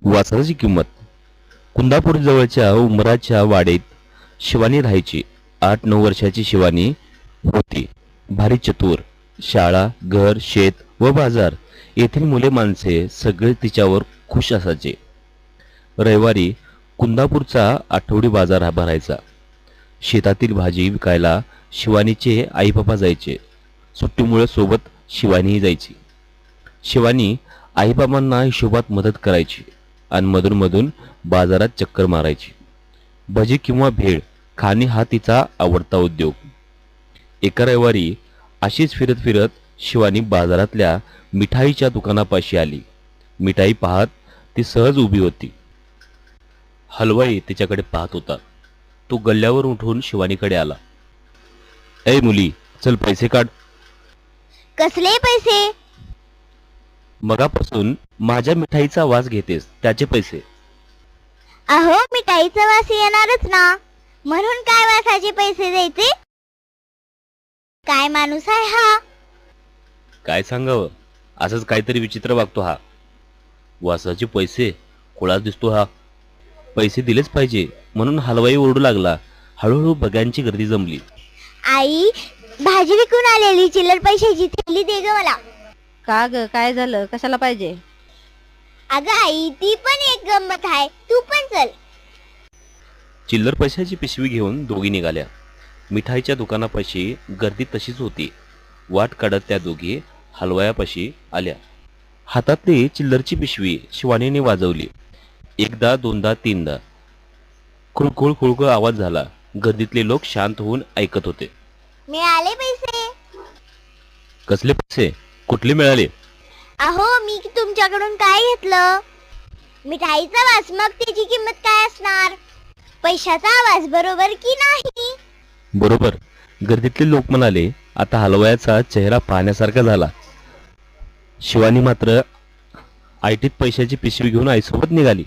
वासराची किंमत. कुंदापूर जवळच्या उमराच्या वाडीत शिवानी राहायची. 8-9 वर्षाची शिवानी होती. भारी चतुर. शाळा, घर, शेत व बाजार येथील मुले माणसे सगळे तिच्यावर खुश असायचे. रविवारी कुंदापूरचा आठवडी बाजार भरायचा. शेतातील भाजी विकायला शिवानीचे आईबाबा जायचे. सुट्टीमुळे सोबत शिवानीही जायची. शिवानी आईबाबांना हिशोबात मदत करायची आणि मधून बाजारात चक्कर मारायची. भजी किंवा भेळ खाणे हा तिचा आवडता उद्योग. एका रविवारी अशीच फिरत फिरत शिवानी बाजारातल्या मिठाईच्या दुकानापाशी आली. मिठाई पाहत ती सहज उभी होती. हलवाई तिच्याकडे पाहत होता. तो गल्ल्यावर उठून शिवानीकडे आला. "ऐ मुली, चल पैसे काढ." कसले पैसे? "मगापासून माझ्या मिठाईचा वास घेतेस, त्याचे पैसे." अहो, मिठाईचा वास येणारच ना, म्हणून काय वासाचे पैसे द्यायचे? काय माणूस आहे हा? काय सांगावं, असंच काहीतरी विचित्र वागतो हा. वासाचे पैसे? खुळाच दिसतो हा. पैसे दिलेच पाहिजे म्हणून हलवाई ओरडू लागला. हळूहळू बघ्यांची गर्दी जमली. आई, भाजी विकून आलेली चिल्लर पैशाची थैली दे ग मला. का ग, काय झालं? कशाला पाहिजे? अगं आई, ती पण एक गंमत आहे, तू पण चल. चिल्लर पैशाची पिशवी घेऊन दोघी निघाल्या. मिठाईच्या दुकानापाशी गर्दी तशीच होती. वाट काढत त्या दोघी हलवायापाशी आल्या. हातातली चिल्लरची पिशवी शिवानीने वाजवली. एकदा, दोनदा, तीनदा. खुळखुळ खुळखुळ आवाज झाला. गर्दीतले लोक शांत होऊन ऐकत होते. मिळाले पैसे? कसले पैसे? कुठले मिळाले? अहो, मी तुमच्याकडून काय घेतलं? मिठाईचा वास, मग त्याची किंमत काय असणार? पैशाचा आवाज, बरोबर की नाही? बरोबर. गर्दीतले लोक म्हणाले. आता हलवायाचा चेहरा पाहण्यासारखा झाला. शिवानी मात्र आयटीत पैशाची पिशवी घेऊन आईसोबत निघाली.